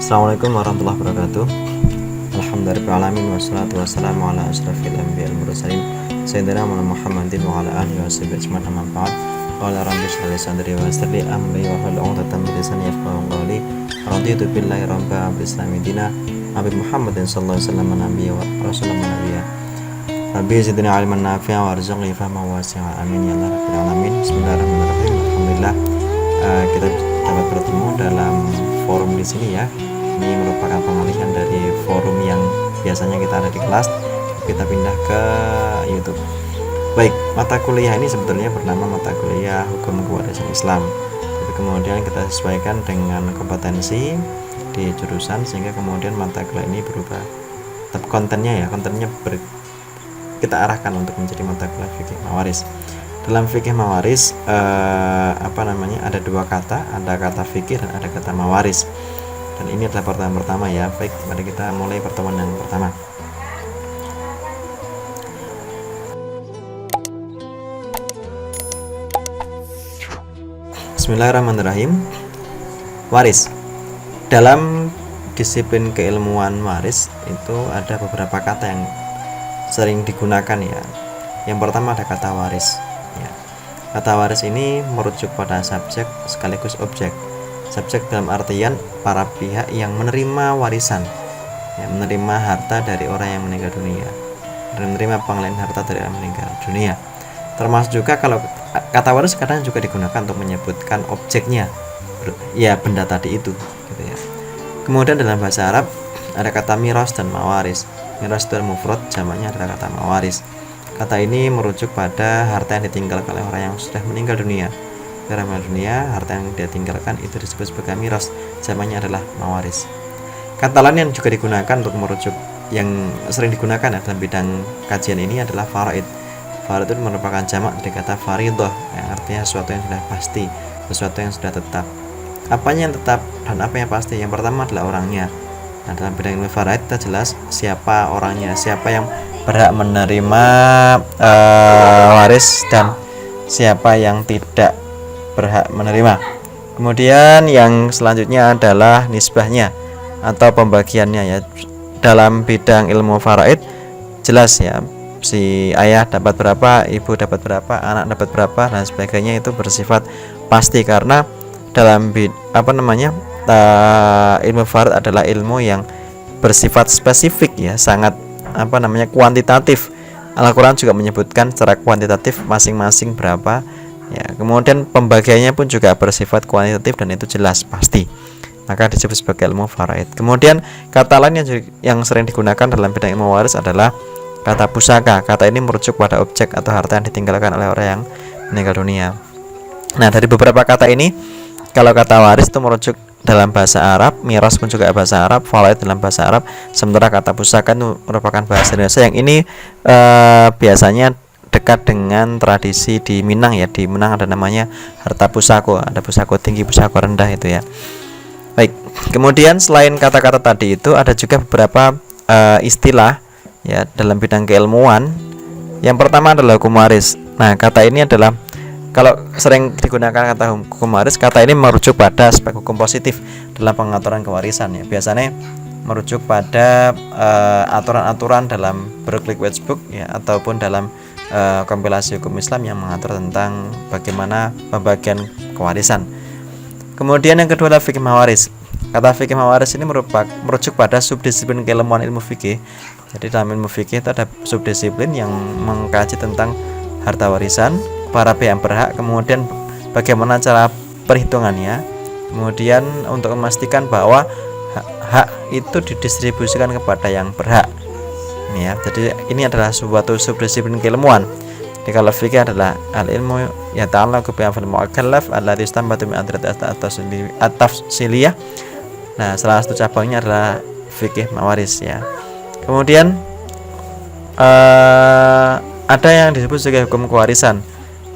Assalamualaikum warahmatullahi wabarakatuh. Alhamdulillahirrahmanirrahim. Wassalatu wassalamu ala asrafil anbiya wal mursalin sayyidina Muhammadin wa ala alihi washabihi ajmain, amma ba'd. Qala rabbi shrah li sadri wa yassir li amri wa hlul 'uqdatam min lisani yafqahu qawli. Raditu billahi rabban wa islami dina Nabi Muhammadin sallallahu alaihi wasallam nabiyya wa rasulullah nabiyya. Rabbi zidni ilman nafi'a warzuqni fahman wasi'a. Amin ya rabbal alamin. Bismillahirrahmanirrahim. Alhamdulillah kita dapat bertemu dalam forum di sini ya. Ini merupakan pengalihan dari forum yang biasanya kita ada di kelas, kita pindah ke YouTube. Baik, mata kuliah ini sebetulnya bernama mata kuliah Hukum Kewarisan Islam. Tapi kemudian kita sesuaikan dengan kompetensi di jurusan sehingga kemudian mata kuliah ini berubah. Tapi kontennya kita arahkan untuk menjadi mata kuliah fikih mawaris. Dalam fikih mawaris ada dua kata, ada kata fikih dan ada kata mawaris. Dan ini adalah pertemuan pertama ya. Baik, mari kita mulai pertemuan yang pertama. Bismillahirrahmanirrahim. Waris. Dalam disiplin keilmuan waris itu ada beberapa kata yang sering digunakan ya. Yang pertama ada kata waris. Kata waris ini merujuk pada subjek sekaligus objek. Subjek dalam artian para pihak yang menerima warisan, menerima harta dari orang yang meninggal dunia, dan menerima pengalihan harta dari orang yang meninggal dunia. Termasuk juga kalau kata waris kadang juga digunakan untuk menyebutkan objeknya, ya benda tadi itu, gitu ya. Kemudian dalam bahasa Arab ada kata miras dan mawaris. Miras itu mufrad, jamaknya adalah kata mawaris. Kata ini merujuk pada harta yang ditinggalkan oleh orang yang sudah meninggal dunia. Dalam dunia, harta yang dia tinggalkan itu disebut sebagai miras, jamaknya adalah mawaris. Kata lain yang juga digunakan untuk merujuk, yang sering digunakan dalam bidang kajian ini adalah faraid. Faraid itu merupakan jamak dari kata faridah, yang artinya sesuatu yang sudah pasti, sesuatu yang sudah tetap. Apanya yang tetap dan apa yang pasti? Yang pertama adalah orangnya. Nah, dalam bidang ilmu faraid kita jelas siapa orangnya, siapa yang berhak menerima waris dan siapa yang tidak berhak menerima. Kemudian yang selanjutnya adalah nisbahnya atau pembagiannya ya. Dalam bidang ilmu faraid jelas ya, si ayah dapat berapa, ibu dapat berapa, anak dapat berapa dan sebagainya, itu bersifat pasti karena dalam ilmu faraid adalah ilmu yang bersifat spesifik ya, sangat kuantitatif. Al-Quran juga menyebutkan secara kuantitatif masing-masing berapa ya. Kemudian pembagiannya pun juga bersifat kuantitatif dan itu jelas pasti, maka disebut sebagai ilmu faraid. Kemudian kata lain yang sering digunakan dalam bidang ilmu waris adalah kata pusaka. Kata ini merujuk pada objek atau harta yang ditinggalkan oleh orang yang meninggal dunia. Nah, dari beberapa kata ini, kalau kata waris itu merujuk dalam bahasa Arab, miras pun juga bahasa Arab, faraid dalam bahasa Arab, sementara kata pusaka itu merupakan bahasa Indonesia yang ini biasanya dekat dengan tradisi di Minang ya. Di Minang ada namanya harta pusako, ada pusako tinggi, pusako rendah itu ya. Baik, kemudian selain kata-kata tadi itu ada juga beberapa istilah ya dalam bidang keilmuan. Yang pertama adalah hukum waris. Nah, kata ini adalah, kalau sering digunakan kata hukum waris, kata ini merujuk pada aspek hukum positif dalam pengaturan kewarisan ya. Biasanya merujuk pada aturan-aturan dalam Berkeley Watchbook ya, ataupun dalam kompilasi hukum Islam yang mengatur tentang bagaimana pembagian kewarisan. Kemudian yang kedua adalah fikih mawaris. Kata fikih mawaris ini merujuk pada subdisiplin keilmuan ilmu fikih. Jadi dalam ilmu fikih itu ada subdisiplin yang mengkaji tentang harta warisan, para pihak yang berhak, kemudian bagaimana cara perhitungannya, kemudian untuk memastikan bahwa hak itu didistribusikan kepada yang berhak. Ini ya, jadi ini adalah suatu subdisiplin keilmuan. Jadi kalau fikih adalah al-ilmu yata'allaqu bi af'al mu'allaf alladhi istanbatu min adrat at-tafsiliyah. Nah, salah satu cabangnya adalah fikih mawaris ya. Kemudian ada yang disebut sebagai hukum kewarisan.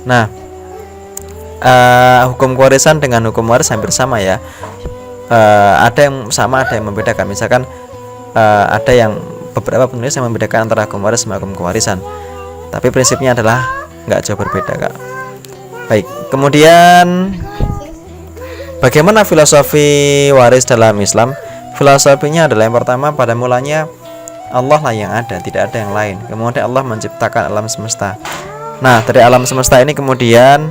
Nah, hukum kewarisan dengan hukum waris hampir sama ya. Ada yang sama, ada yang membedakan. Misalkan ada yang beberapa penulis yang membedakan antara hukum waris sama hukum kewarisan. Tapi prinsipnya adalah nggak jauh berbeda, Kak. Baik, kemudian bagaimana filosofi waris dalam Islam? Filosofinya adalah yang pertama, pada mulanya Allah lah yang ada, tidak ada yang lain. Kemudian Allah menciptakan alam semesta. Nah, dari alam semesta ini kemudian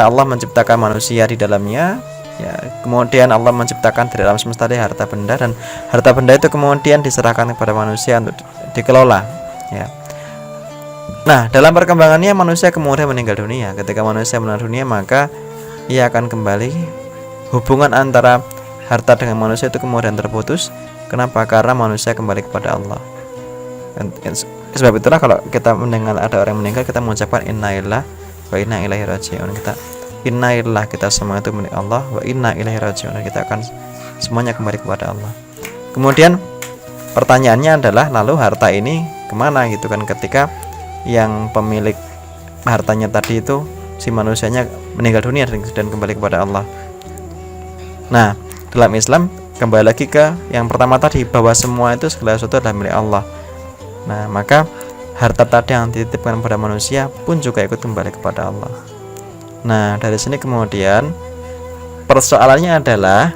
Allah menciptakan manusia di dalamnya. Ya, kemudian Allah menciptakan dari alam semesta dari harta benda, dan harta benda itu kemudian diserahkan kepada manusia untuk dikelola. Ya. Nah, dalam perkembangannya manusia kemudian meninggal dunia. Ketika manusia meninggal dunia, maka ia akan kembali, hubungan antara harta dengan manusia itu kemudian terputus. Kenapa? Karena manusia kembali kepada Allah. Sebab itulah kalau kita mendengar ada orang meninggal, kita mengucapkan innalillahi wa inna ilaihi raji'un. Innalillahi, kita semua itu milik Allah, wa inna ilaihi raji'un, kita akan semuanya kembali kepada Allah. Kemudian pertanyaannya adalah, lalu harta ini kemana gitu kan, ketika yang pemilik hartanya tadi itu si manusianya meninggal dunia dan kembali kepada Allah. Nah, dalam Islam kembali lagi ke yang pertama tadi, bahwa semua itu segala sesuatu adalah milik Allah. Nah, maka harta tadi yang dititipkan kepada manusia pun juga ikut kembali kepada Allah. Nah, dari sini kemudian persoalannya adalah,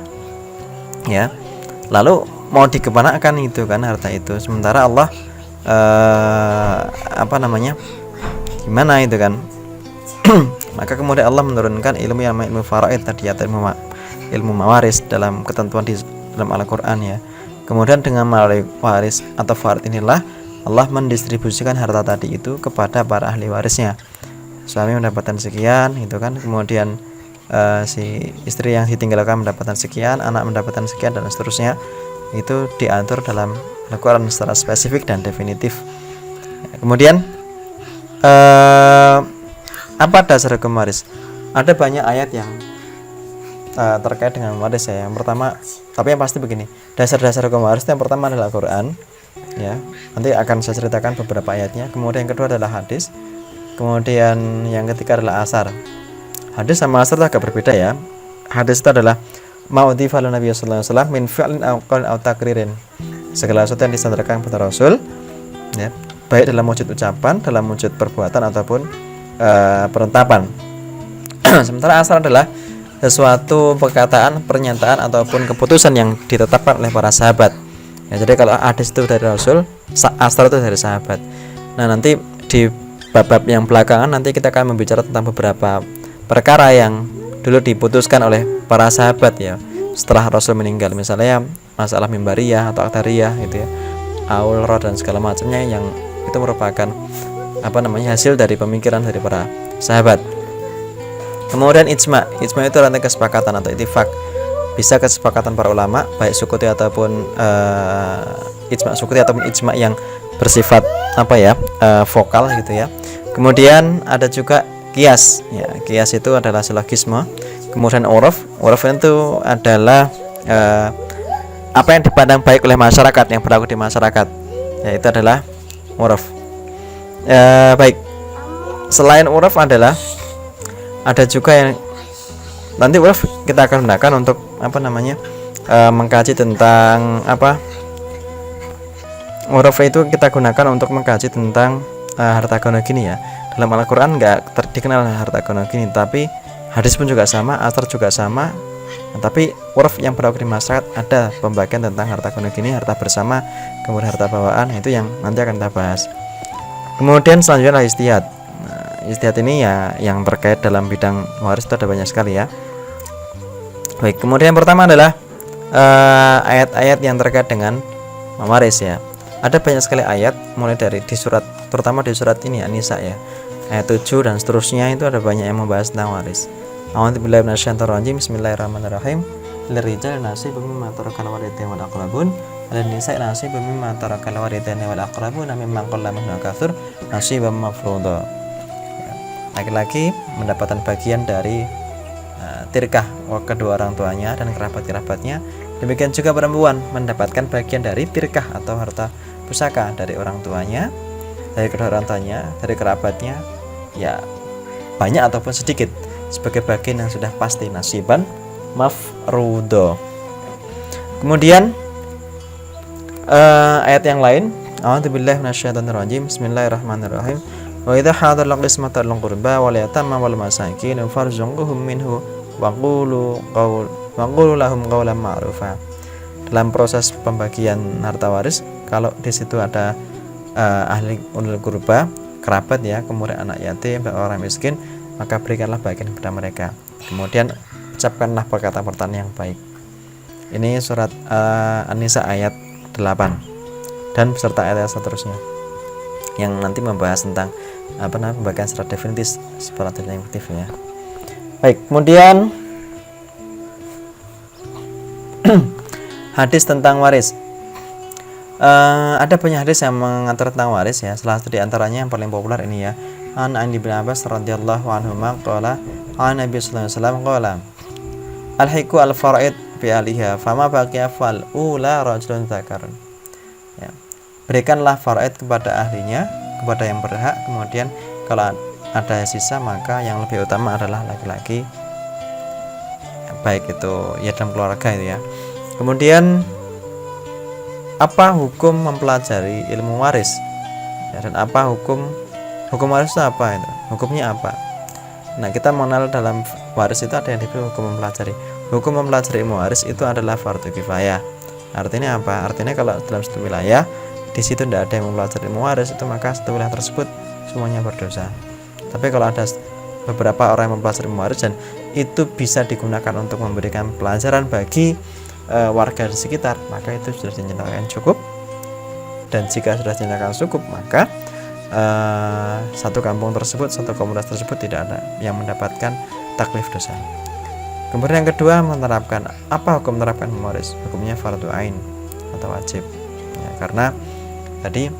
ya, lalu mau dikemanakan itu kan harta itu, sementara Allah gimana itu kan. Maka kemudian Allah menurunkan ilmu yang ilmu faraid tadi, atau ilmu mawaris dalam ketentuan di dalam Al-Qur'an ya. Kemudian dengan melalui waris atau faraid inilah Allah mendistribusikan harta tadi itu kepada para ahli warisnya. Suami mendapatkan sekian itu kan, kemudian si istri yang ditinggalkan mendapatkan sekian, anak mendapatkan sekian, dan seterusnya. Itu diatur dalam Al-Quran secara spesifik dan definitif. Kemudian apa dasar hukum waris? Ada banyak ayat yang terkait dengan waris ya. Yang pertama, tapi yang pasti begini, dasar-dasar hukum waris yang pertama adalah Al-Quran ya. Nanti akan saya ceritakan beberapa ayatnya. Kemudian yang kedua adalah hadis. Kemudian yang ketiga adalah asar. Hadis sama asar agak berbeda ya. Hadis itu adalah ma'udhifa Nabi sallallahu alaihi wasallam min fi'lin aw qaulin aw takririn. Segala sesuatu yang disandarkan kepada Rasul ya, baik dalam wujud ucapan, dalam wujud perbuatan ataupun perantapan. Sementara asar adalah sesuatu perkataan, pernyataan ataupun keputusan yang ditetapkan oleh para sahabat. Ya, jadi kalau hadis itu dari Rasul, asar itu dari sahabat. Nah, nanti di bab-bab yang belakangan nanti kita akan membicarakan tentang beberapa perkara yang dulu diputuskan oleh para sahabat ya setelah Rasul meninggal, misalnya masalah mimbariyah atau aktariyah gitu ya, aul roh dan segala macamnya, yang itu merupakan hasil dari pemikiran dari para sahabat. Kemudian ijma itu rantai kesepakatan atau ittifaq, bisa kesepakatan para ulama baik sukuti ataupun ijma sukuti ataupun ijma yang bersifat vokal gitu ya. Kemudian ada juga kias ya, kias itu adalah silogisme. Kemudian uruf itu adalah apa yang dipandang baik oleh masyarakat, yang berlaku di masyarakat, ya itu adalah uruf. Baik, selain uruf ada juga yang nanti uruf kita akan gunakan untuk mengkaji tentang uruf itu kita gunakan untuk mengkaji tentang harta gono gini ya. Dalam Al-Quran nggak dikenal harta gono gini, tapi hadis pun juga sama, asar juga sama. Tapi uruf yang berlaku di masyarakat ada pembagian tentang harta gono gini, harta bersama, kemudian harta bawaan, itu yang nanti akan kita bahas. Kemudian selanjutnya adalah ijtihad. Ijtihad ini ya yang terkait dalam bidang waris itu ada banyak sekali ya. Baik, kemudian yang pertama adalah ayat-ayat yang terkait dengan mewaris ya. Ada banyak sekali ayat, mulai dari di surat, terutama di surat ini An-Nisa ya, ayat 7 dan seterusnya, itu ada banyak yang membahas tentang waris. A'udzubillahi minasyaitonir rajim. Bismillahirrahmanirrahim. Lirijal nasibum mimma tarakal walidaini wal aqrabun, lin-nisa'i nasibum mimma tarakal walidaini wal aqrabun, mimman qalla minhu katsur nasibam mafruḍa. Laki-laki mendapatkan bagian dari tirkah kedua orang tuanya dan kerabat-kerabatnya. Demikian juga perempuan mendapatkan bagian dari tirkah atau harta pusaka dari orang tuanya, dari kedua orang tuanya, dari kerabatnya, ya banyak ataupun sedikit, sebagai bagian yang sudah pasti, nasiban mafruḍa. Kemudian ayat yang lain, a'udzubillahi minasyaitonir rajim. Bismillahirrahmanirrahim. Wa idza hadara al-qismata al-qurba wal yatama wal masakin farzuquhum minhu wa qulu lahum qawlan ma'rufa. dalam proses pembagian harta waris, kalau di situ ada ahli ulil qurba, kerabat ya, kemudian anak yatim dan orang miskin, maka berikanlah bagian kepada mereka. Kemudian ucapkanlah perkataan yang baik. Ini surat An-Nisa ayat 8 dan beserta ayat seterusnya yang nanti membahas tentang pembagian secara definitif ya. Baik, kemudian hadis tentang waris. Ada banyak hadis yang mengatur tentang waris ya. Salah satu di antaranya yang paling populer ini ya. An bin Abbas radhiyallahu anhu qala an Nabi sallallahu alaihi wasallam qala al-hiqu al-faraid bi aliha fama baqiya fal ula rajulun dzakarun. Ya. Berikanlah faraid kepada ahlinya, kepada yang berhak, kemudian kalau ada sisa maka yang lebih utama adalah laki-laki, baik itu ya dalam keluarga itu ya. Kemudian apa hukum mempelajari ilmu waris ya, dan apa hukum waris itu apa itu? Hukumnya apa? Nah, kita mengenal dalam waris itu ada yang disebut hukum mempelajari. Hukum mempelajari ilmu waris itu adalah fardu kifayah. Artinya apa? Artinya kalau dalam satu wilayah di situ tidak ada yang mempelajari ilmu waris, itu maka satu wilayah tersebut semuanya berdosa. Tapi kalau ada beberapa orang yang mempelajari ilmu waris dan itu bisa digunakan untuk memberikan pelajaran bagi warga di sekitar, maka itu sudah dinyatakan cukup. Dan jika sudah dinyatakan cukup, maka satu kampung tersebut, satu komunitas tersebut tidak ada yang mendapatkan taklif dosa. Kemudian yang kedua, menerapkan apa hukum menerapkan waris? Hukumnya fardu ain atau wajib ya, karena tadi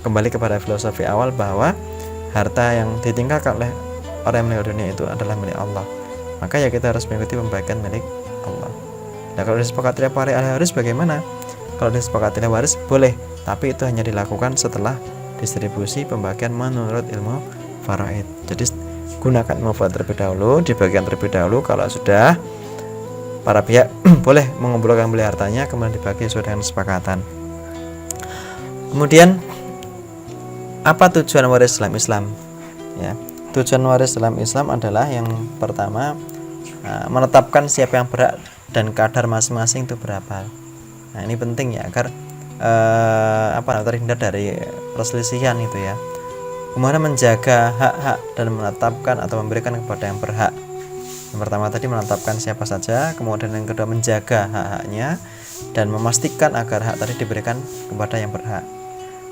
kembali kepada filosofi awal bahwa harta yang ditinggalkan oleh orang yang meninggal dunia itu adalah milik Allah, maka ya kita harus mengikuti pembagian milik Allah. Nah, kalau disepakati para ahli waris bagaimana? Kalau disepakati waris boleh, tapi itu hanya dilakukan setelah distribusi pembagian menurut ilmu faraid. Jadi gunakan ilmu faraid terlebih dahulu, dibagikan terlebih dahulu. Kalau sudah, para pihak boleh mengumpulkan beli hartanya, kemudian dibagi sesuai dengan kesepakatan. Kemudian apa tujuan waris dalam Islam? Ya, tujuan waris dalam Islam adalah yang pertama menetapkan siapa yang berhak dan kadar masing-masing itu berapa. Nah, ini penting ya agar terhindar dari perselisihan itu ya. Kemudian menjaga hak-hak dan menetapkan atau memberikan kepada yang berhak. Yang pertama tadi menetapkan siapa saja, kemudian yang kedua menjaga hak-haknya dan memastikan agar hak tadi diberikan kepada yang berhak.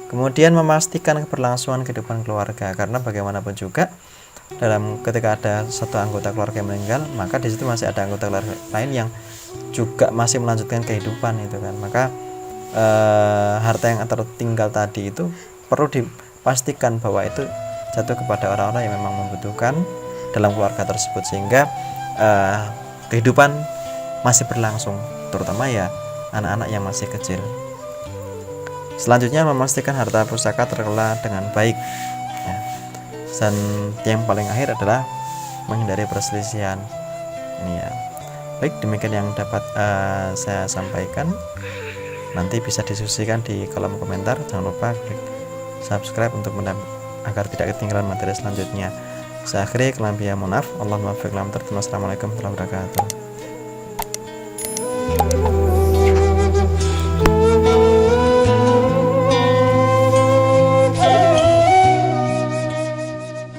Kemudian memastikan keberlangsungan kehidupan keluarga, karena bagaimanapun juga ketika ada satu anggota keluarga yang meninggal, maka di situ masih ada anggota keluarga lain yang juga masih melanjutkan kehidupan itu kan. Maka harta yang tertinggal tadi itu perlu dipastikan bahwa itu jatuh kepada orang-orang yang memang membutuhkan dalam keluarga tersebut, sehingga kehidupan masih berlangsung, terutama ya anak-anak yang masih kecil. Selanjutnya memastikan harta pusaka terkelola dengan baik ya. Dan yang paling akhir adalah menghindari perselisihan ini ya. Baik, demikian yang dapat saya sampaikan. Nanti bisa diskusikan di kolom komentar. Jangan lupa klik subscribe untuk agar tidak ketinggalan materi selanjutnya. Saya akhiri, mohon maaf. Allahumma fiq lam. Assalamualaikum warahmatullahi wabarakatuh.